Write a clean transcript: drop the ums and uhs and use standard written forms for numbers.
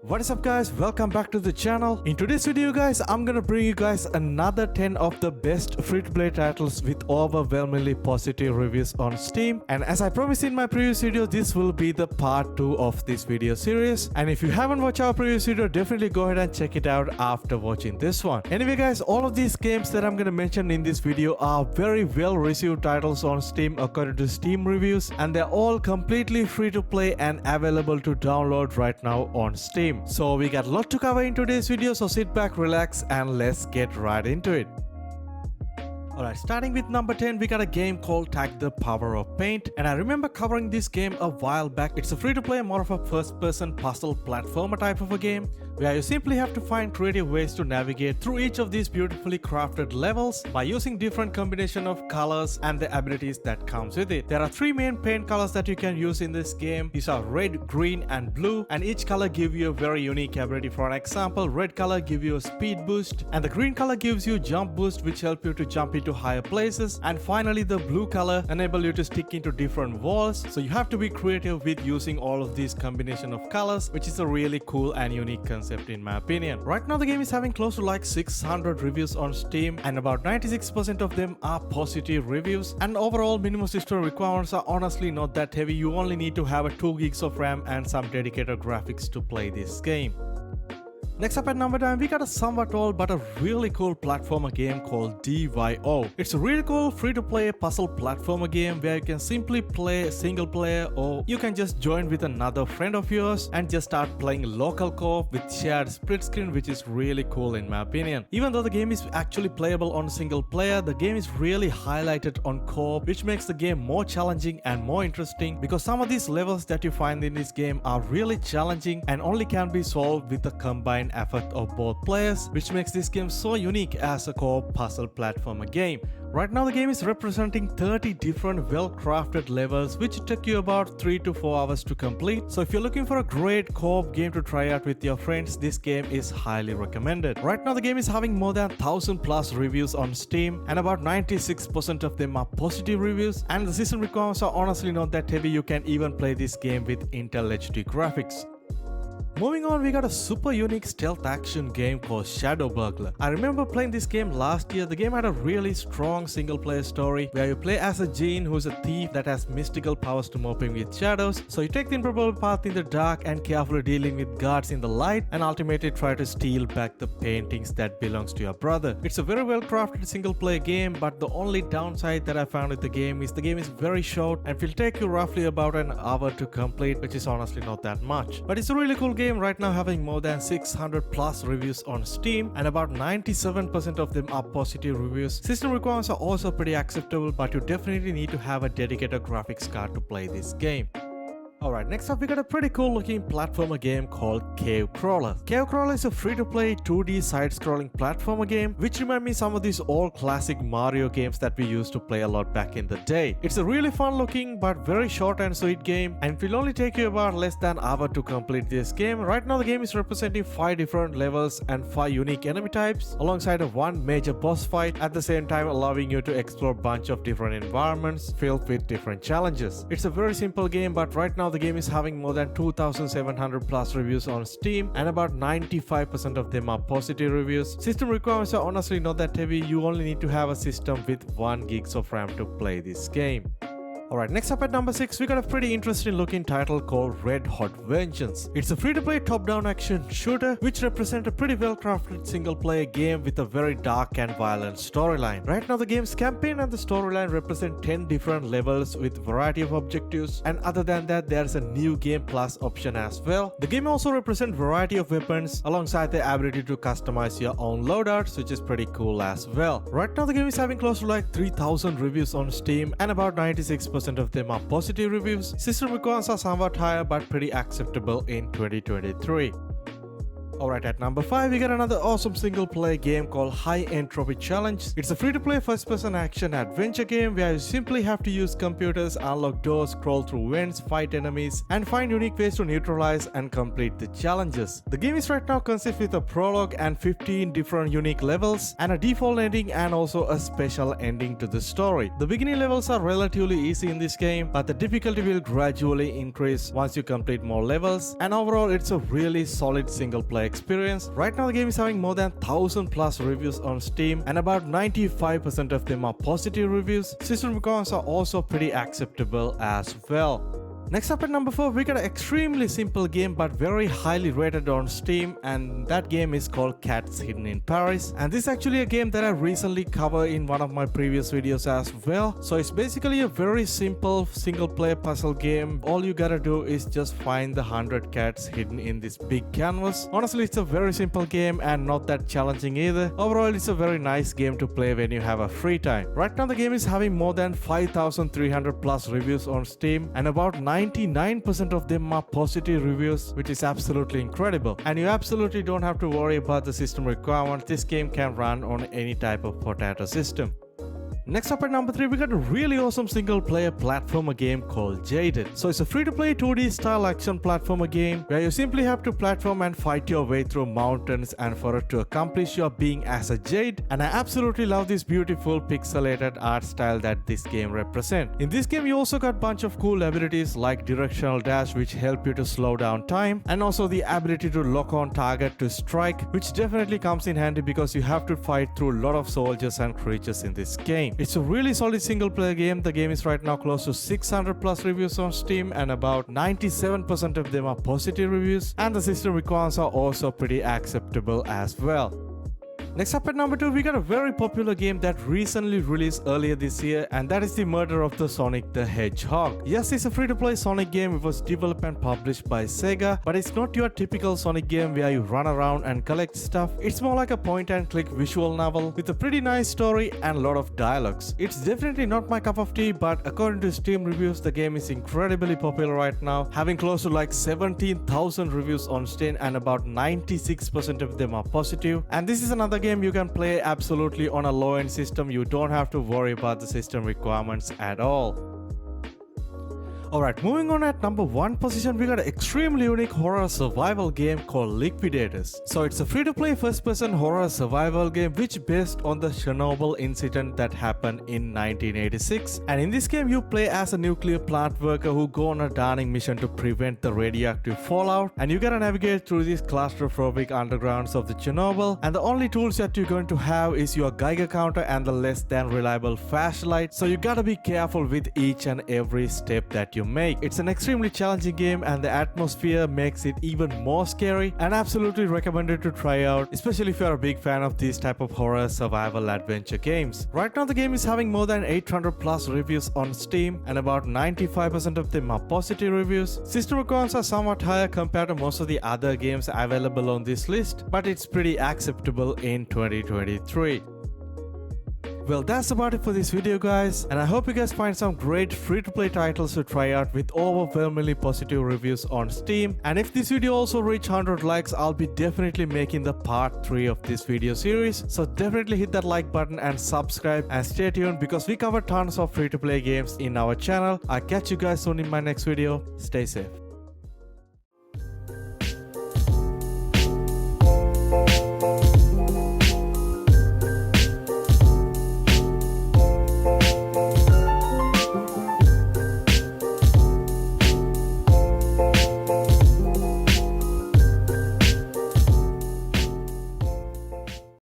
What is up guys, welcome back to the channel. In today's video guys, I'm gonna bring you guys another 10 of the best free-to-play titles with overwhelmingly positive reviews on Steam. And as I promised in my previous video, this will be the part 2 of this video series. And if you haven't watched our previous video, definitely go ahead and check it out after watching this one. Anyway guys, all of these games that I'm gonna mention in this video are very well received titles on Steam according to Steam reviews, and they're all completely free to play and available to download right now on Steam. So we got a lot to cover in today's video, so sit back, relax, and let's get right into it. Alright, starting with number 10, we got a game called Tag the Power of Paint, and I remember covering this game a while back. It's a free-to-play, more of a first-person puzzle platformer type of a game, where you simply have to find creative ways to navigate through each of these beautifully crafted levels by using different combination of colors and the abilities that comes with it. There are 3 main paint colors that you can use in this game. These are red, green, and blue, and each color gives you a very unique ability. For an example, red color gives you a speed boost, and the green color gives you jump boost, which help you to jump into higher places, and finally the blue color enable you to stick into different walls. So you have to be creative with using all of these combination of colors, which is a really cool and unique concept in my opinion. Right now the game is having close to like 600 reviews on Steam, and about 96% of them are positive reviews, and overall minimum system requirements are honestly not that heavy. You only need to have a 2 gigs of RAM and some dedicated graphics to play this game. Next up at number 9, we got a somewhat old but a really cool platformer game called DYO. It's a really cool free-to-play puzzle platformer game where you can simply play single player, or you can just join with another friend of yours and just start playing local co-op with shared split screen, which is really cool in my opinion. Even though the game is actually playable on single player, the game is really highlighted on co-op, which makes the game more challenging and more interesting, because some of these levels that you find in this game are really challenging and only can be solved with the combined effort of both players, which makes this game so unique as a co-op puzzle platformer game. Right now the game is representing 30 different well-crafted levels, which took you about 3 to 4 hours to complete. So if you're looking for a great co-op game to try out with your friends, this game is highly recommended. Right now the game is having more than 1000 plus reviews on Steam, and about 96% of them are positive reviews, and the system requirements are honestly not that heavy. You can even play this game with Intel HD graphics. Moving on, we got a super unique stealth action game called Shadow Burglar. I remember playing this game last year. The game had a really strong single player story where you play as a Jean who's a thief that has mystical powers to moping with shadows. So you take the improbable path in the dark and carefully dealing with guards in the light, and ultimately try to steal back the paintings that belongs to your brother. It's a very well crafted single player game, but the only downside that I found with the game is very short and will take you roughly about an hour to complete, which is honestly not that much. But it's a really cool game, right now having more than 600 plus reviews on Steam, and about 97% of them are positive reviews. System requirements are also pretty acceptable, but you definitely need to have a dedicated graphics card to play this game. Alright, next up we got a pretty cool looking platformer game called Cave Crawler. Cave Crawler is a free-to-play 2D side-scrolling platformer game which reminds me some of these old classic Mario games that we used to play a lot back in the day. It's a really fun looking but very short and sweet game, and it will only take you about less than an hour to complete this game. Right now the game is representing 5 different levels and 5 unique enemy types alongside of 1 major boss fight, at the same time allowing you to explore a bunch of different environments filled with different challenges. It's a very simple game, but right now the game is having more than 2700 plus reviews on Steam, and about 95% of them are positive reviews. System requirements are honestly not that heavy. You only need to have a system with 1 gigs of RAM to play this game. Alright, next up at number 6, we got a pretty interesting looking title called Red Hot Vengeance. It's a free-to-play top-down action shooter which represents a pretty well-crafted single-player game with a very dark and violent storyline. Right now the game's campaign and the storyline represent 10 different levels with variety of objectives, and other than that there's a new game plus option as well. The game also represents variety of weapons alongside the ability to customize your own loadouts, which is pretty cool as well. Right now the game is having close to like 3000 reviews on Steam, and about 96% of them are positive reviews. System requirements are somewhat higher but pretty acceptable in 2023. Alright, at number 5 we got another awesome single player game called High Entropy Challenge. It's a free-to-play first-person action adventure game where you simply have to use computers, unlock doors, scroll through vents, fight enemies, and find unique ways to neutralize and complete the challenges. The game is right now consists with a prologue and 15 different unique levels, and a default ending and also a special ending to the story. The beginning levels are relatively easy in this game, but the difficulty will gradually increase once you complete more levels, and overall it's a really solid single player experience. Right now the game is having more than 1000 plus reviews on Steam, and about 95% of them are positive reviews. System requirements are also pretty acceptable as well. Next up at number 4 we got an extremely simple game but very highly rated on Steam, and that game is called Cats Hidden in Paris, and this is actually a game that I recently covered in one of my previous videos as well. So it's basically a very simple single player puzzle game. All you gotta do is just find the 100 cats hidden in this big canvas. Honestly, it's a very simple game and not that challenging either. Overall, it's a very nice game to play when you have a free time. Right now the game is having more than 5300 plus reviews on Steam, and about 99% of them are positive reviews, which is absolutely incredible. And you absolutely don't have to worry about the system requirements. This game can run on any type of potato system. Next up at number 3 we got a really awesome single player platformer game called Jaded. So it's a free to play 2D style action platformer game where you simply have to platform and fight your way through mountains, and for it to accomplish your being as a jade. And I absolutely love this beautiful pixelated art style that this game represents. In this game you also got bunch of cool abilities like directional dash, which help you to slow down time, and also the ability to lock on target to strike, which definitely comes in handy because you have to fight through a lot of soldiers and creatures in this game. It's a really solid single player game. The game is right now close to 600 plus reviews on Steam, and about 97% of them are positive reviews, and the system requirements are also pretty acceptable as well. Next up at number 2 we got a very popular game that recently released earlier this year, and that is the Murder of the Sonic the Hedgehog. Yes, it's a free-to-play Sonic game. It was developed and published by Sega, but it's not your typical Sonic game where you run around and collect stuff. It's more like a point-and-click visual novel with a pretty nice story and a lot of dialogues. It's definitely not my cup of tea, but according to Steam reviews the game is incredibly popular right now, having close to like 17,000 reviews on Steam, and about 96% of them are positive. And this is another game you can play absolutely on a low-end system. You don't have to worry about the system requirements at all. Alright, moving on at number 1 position we got an extremely unique horror survival game called Liquidators. So it's a free-to-play first-person horror survival game which based on the Chernobyl incident that happened in 1986. And in this game you play as a nuclear plant worker who go on a daring mission to prevent the radioactive fallout, and you gotta navigate through these claustrophobic undergrounds of the Chernobyl, and the only tools that you're going to have is your Geiger counter and the less than reliable flashlight, so you gotta be careful with each and every step that you make. It's an extremely challenging game, and the atmosphere makes it even more scary, and absolutely recommended to try out, especially if you're a big fan of these type of horror survival adventure games. Right now the game is having more than 800 plus reviews on Steam, and about 95% of them are positive reviews. System requirements are somewhat higher compared to most of the other games available on this list, but it's pretty acceptable in 2023. Well, that's about it for this video guys, and I hope you guys find some great free-to-play titles to try out with overwhelmingly positive reviews on Steam. And if this video also reach 100 likes, I'll be definitely making the part 3 of this video series. So definitely hit that like button and subscribe, and stay tuned because we cover tons of free-to-play games in our channel. I'll catch you guys soon in my next video. Stay safe.